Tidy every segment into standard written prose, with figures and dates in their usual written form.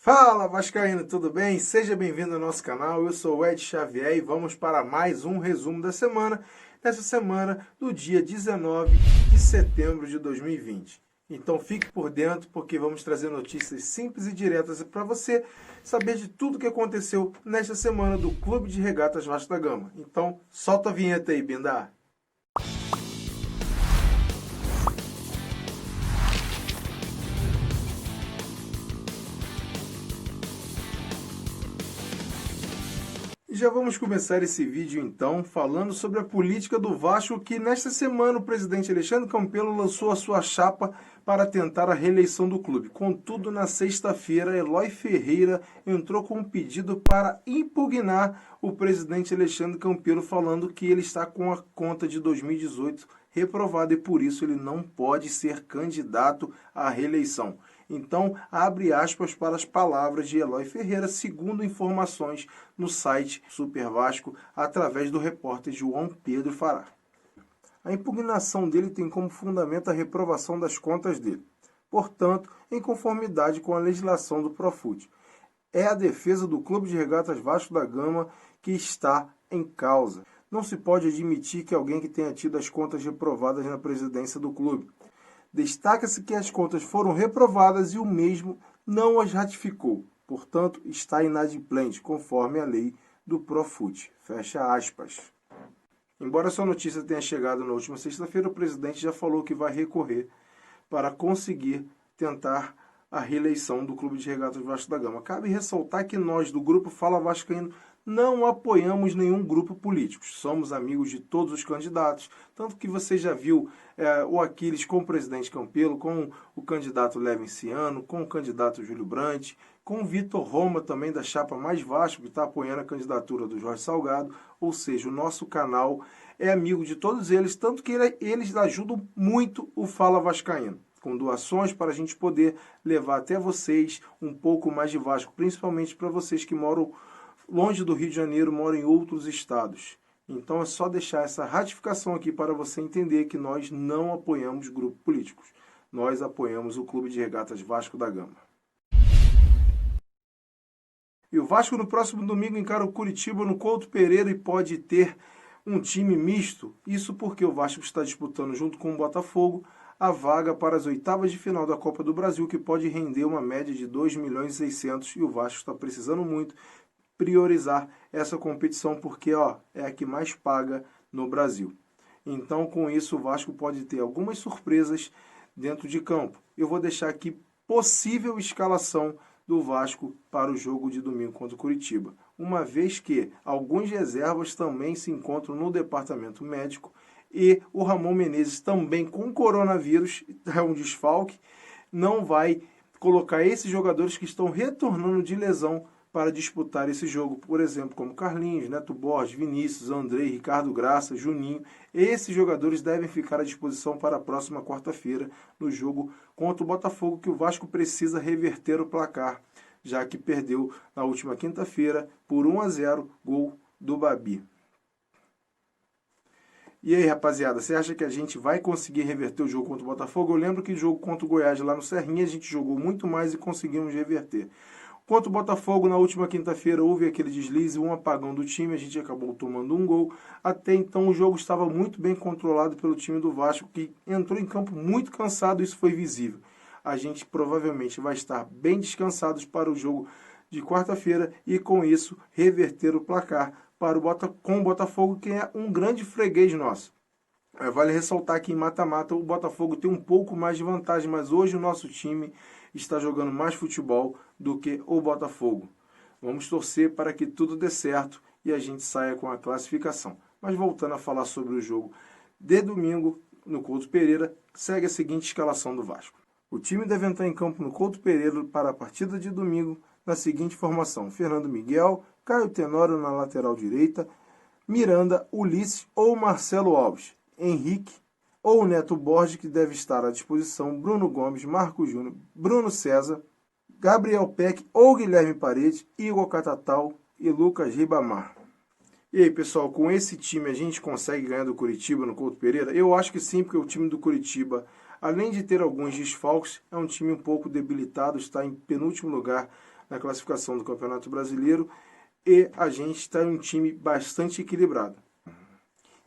Fala Vascaíno, tudo bem? Seja bem-vindo ao nosso canal, eu sou o Ed Xavier e vamos para mais um resumo da semana, nessa semana do dia 19 de setembro de 2020. Então fique por dentro porque vamos trazer notícias simples e diretas para você saber de tudo que aconteceu nesta semana do Clube de Regatas Vasco da Gama. Então solta a vinheta aí, Bindar. Já vamos começar esse vídeo então falando sobre a política do Vasco, que nesta semana o presidente Alexandre Campelo lançou a sua chapa para tentar a reeleição do clube. Contudo, na sexta-feira, Eloy Ferreira entrou com um pedido para impugnar o presidente Alexandre Campelo, falando que ele está com a conta de 2018 reprovada e por isso ele não pode ser candidato à reeleição. Então, abre aspas para as palavras de Eloy Ferreira, segundo informações no site Super Vasco, através do repórter João Pedro Fará. A impugnação dele tem como fundamento a reprovação das contas dele, portanto, em conformidade com a legislação do Profut. É a defesa do Clube de Regatas Vasco da Gama que está em causa. Não se pode admitir que alguém que tenha tido as contas reprovadas na presidência do clube. Destaca-se que as contas foram reprovadas e o mesmo não as ratificou. Portanto, está inadimplente, conforme a lei do Profut. Fecha aspas. Embora sua notícia tenha chegado na última sexta-feira, o presidente já falou que vai recorrer para conseguir tentar a reeleição do Clube de Regatas Vasco da Gama. Cabe ressaltar que nós, do Grupo Fala Vascaíno, não apoiamos nenhum grupo político. Somos amigos de todos os candidatos. Tanto que você já viu o Aquiles com o presidente Campelo, com o candidato Levinciano, com o candidato Júlio Brandt, com o Vitor Roma também da chapa Mais Vasco, que está apoiando a candidatura do Jorge Salgado. Ou seja, o nosso canal é amigo de todos eles, tanto que eles ajudam muito o Fala Vascaíno, com doações para a gente poder levar até vocês um pouco mais de Vasco, principalmente para vocês que moram longe do Rio de Janeiro, moram em outros estados. Então é só deixar essa ratificação aqui para você entender que nós não apoiamos grupos políticos. Nós apoiamos o Clube de Regatas Vasco da Gama. E o Vasco no próximo domingo encara o Curitiba no Couto Pereira e pode ter um time misto. Isso porque o Vasco está disputando junto com o Botafogo a vaga para as oitavas de final da Copa do Brasil, que pode render uma média de 2.600.000 e o Vasco está precisando muito priorizar essa competição porque é a que mais paga no Brasil. Então, com isso, o Vasco pode ter algumas surpresas dentro de campo. Eu vou deixar aqui possível escalação do Vasco para o jogo de domingo contra o Curitiba, uma vez que alguns reservas também se encontram no departamento médico e o Ramon Menezes também com coronavírus, é um desfalque, não vai colocar esses jogadores que estão retornando de lesão para disputar esse jogo, por exemplo, como Carlinhos, Neto Borges, Vinícius, Andrei, Ricardo Graça, Juninho. Esses jogadores devem ficar à disposição para a próxima quarta-feira, no jogo contra o Botafogo, que o Vasco precisa reverter o placar, já que perdeu na última quinta-feira por 1-0, gol do Babi. E aí, rapaziada, você acha que a gente vai conseguir reverter o jogo contra o Botafogo? Eu lembro que o jogo contra o Goiás lá no Serrinha a gente jogou muito mais e conseguimos reverter. Contra o Botafogo, na última quinta-feira, houve aquele deslize, um apagão do time, a gente acabou tomando um gol. Até então, o jogo estava muito bem controlado pelo time do Vasco, que entrou em campo muito cansado, isso foi visível. A gente provavelmente vai estar bem descansados para o jogo de quarta-feira e, com isso, reverter o placar para com o Botafogo, que é um grande freguês nosso. Vale ressaltar que em mata-mata o Botafogo tem um pouco mais de vantagem, mas hoje o nosso time está jogando mais futebol do que o Botafogo. Vamos torcer para que tudo dê certo e a gente saia com a classificação. Mas voltando a falar sobre o jogo de domingo no Couto Pereira, segue a seguinte escalação do Vasco. O time deve entrar em campo no Couto Pereira para a partida de domingo na seguinte formação: Fernando Miguel, Caio Tenório na lateral direita, Miranda, Ulisses ou Marcelo Alves, Henrique ou Neto Borges, que deve estar à disposição, Bruno Gomes, Marco Júnior, Bruno César, Gabriel Peck ou Guilherme Paredes, Igor Catatal e Lucas Ribamar. E aí, pessoal, com esse time a gente consegue ganhar do Curitiba no Couto Pereira? Eu acho que sim, porque o time do Curitiba, além de ter alguns desfalques, é um time um pouco debilitado, está em penúltimo lugar na classificação do Campeonato Brasileiro e a gente está em um time bastante equilibrado.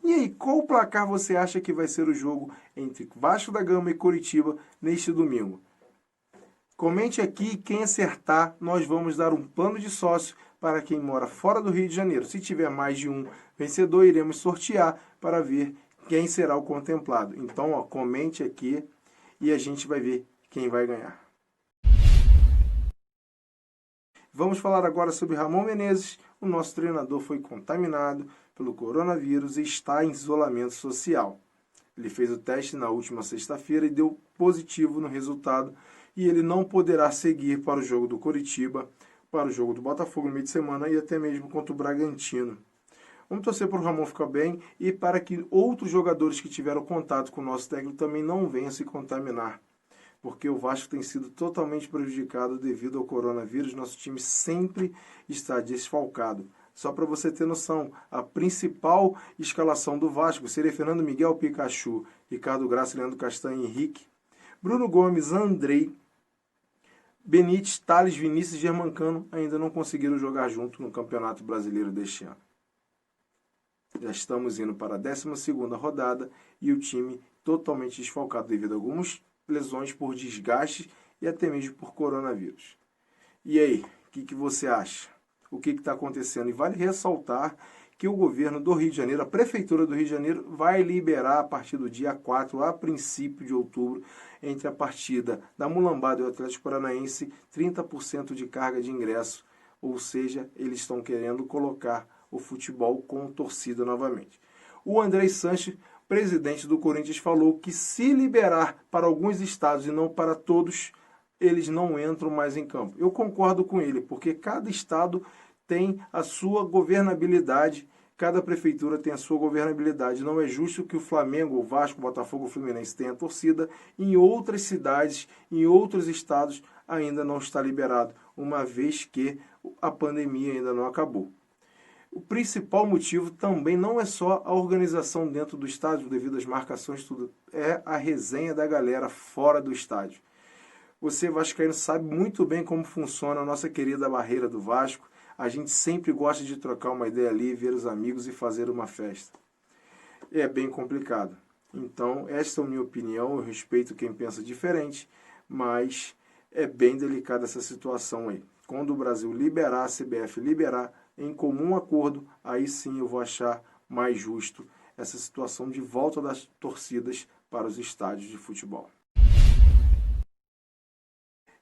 E aí, qual placar você acha que vai ser o jogo entre Vasco da Gama e Coritiba neste domingo? Comente aqui, quem acertar, nós vamos dar um plano de sócio para quem mora fora do Rio de Janeiro. Se tiver mais de um vencedor, iremos sortear para ver quem será o contemplado. Então, comente aqui e a gente vai ver quem vai ganhar. Vamos falar agora sobre Ramon Menezes. O nosso treinador foi contaminado pelo coronavírus e está em isolamento social. Ele fez o teste na última sexta-feira e deu positivo no resultado e ele não poderá seguir para o jogo do Coritiba, para o jogo do Botafogo no meio de semana e até mesmo contra o Bragantino. Vamos torcer para o Ramon ficar bem e para que outros jogadores que tiveram contato com o nosso técnico também não venham se contaminar. Porque o Vasco tem sido totalmente prejudicado devido ao coronavírus. Nosso time sempre está desfalcado. Só para você ter noção, a principal escalação do Vasco seria Fernando Miguel, Pikachu, Ricardo Graça, Leandro Castanho, Henrique, Bruno Gomes, Andrei, Benítez, Thales, Vinícius e Germancano ainda não conseguiram jogar junto no Campeonato Brasileiro deste ano. Já estamos indo para a 12ª rodada e o time totalmente desfalcado devido a algumas lesões por desgaste e até mesmo por coronavírus. E aí, o que você acha? O que está acontecendo? E vale ressaltar que o governo do Rio de Janeiro, a Prefeitura do Rio de Janeiro, vai liberar a partir do dia 4, a princípio de outubro, entre a partida da Mulambada e o Atlético Paranaense, 30% de carga de ingresso. Ou seja, eles estão querendo colocar o futebol com torcida novamente. O Andrei Sanches, presidente do Corinthians, falou que se liberar para alguns estados e não para todos, eles não entram mais em campo. Eu concordo com ele, porque cada estado tem a sua governabilidade, cada prefeitura tem a sua governabilidade. Não é justo que o Flamengo, o Vasco, o Botafogo, o Fluminense tenham torcida, em outras cidades, em outros estados, ainda não está liberado, uma vez que a pandemia ainda não acabou. O principal motivo também não é só a organização dentro do estádio, devido às marcações, tudo, é a resenha da galera fora do estádio. Você, vascaíno, sabe muito bem como funciona a nossa querida barreira do Vasco. A gente sempre gosta de trocar uma ideia ali, ver os amigos e fazer uma festa. É bem complicado. Então, esta é a minha opinião, eu respeito quem pensa diferente, mas é bem delicada essa situação aí. Quando o Brasil liberar, a CBF liberar, em comum acordo, aí sim eu vou achar mais justo essa situação de volta das torcidas para os estádios de futebol.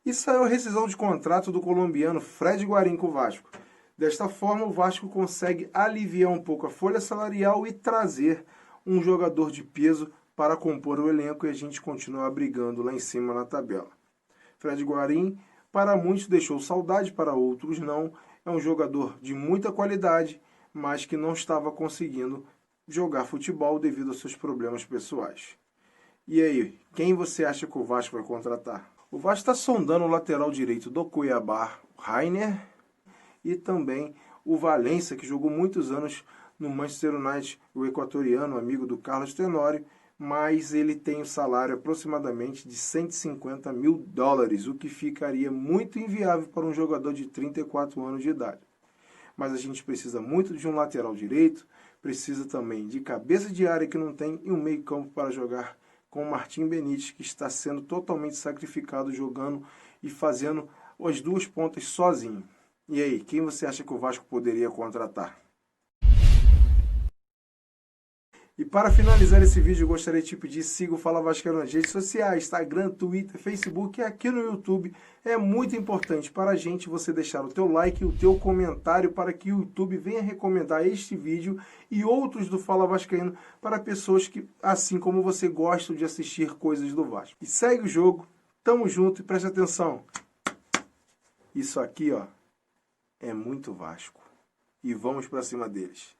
E saiu a rescisão de contrato do colombiano Fred Guarín com o Vasco. Desta forma, o Vasco consegue aliviar um pouco a folha salarial e trazer um jogador de peso para compor o elenco e a gente continuar brigando lá em cima na tabela. Fred Guarín, para muitos deixou saudade, para outros não. É um jogador de muita qualidade, mas que não estava conseguindo jogar futebol devido aos seus problemas pessoais. E aí, quem você acha que o Vasco vai contratar? O Vasco está sondando o lateral direito do Cuiabá, Rainer, e também o Valência, que jogou muitos anos no Manchester United, o equatoriano, amigo do Carlos Tenório, mas ele tem um salário aproximadamente de $150 mil, o que ficaria muito inviável para um jogador de 34 anos de idade. Mas a gente precisa muito de um lateral direito, precisa também de cabeça de área que não tem e um meio campo para jogar com o Martim Benítez, que está sendo totalmente sacrificado jogando e fazendo as duas pontas sozinho. E aí, quem você acha que o Vasco poderia contratar? E para finalizar esse vídeo, eu gostaria de te pedir, siga o Fala Vascaíno nas redes sociais, Instagram, Twitter, Facebook e aqui no YouTube. É muito importante para a gente você deixar o teu like e o teu comentário para que o YouTube venha recomendar este vídeo e outros do Fala Vascaíno para pessoas que, assim como você, gostam de assistir coisas do Vasco. E segue o jogo, tamo junto e preste atenção. Isso aqui, ó, é muito Vasco. E vamos para cima deles.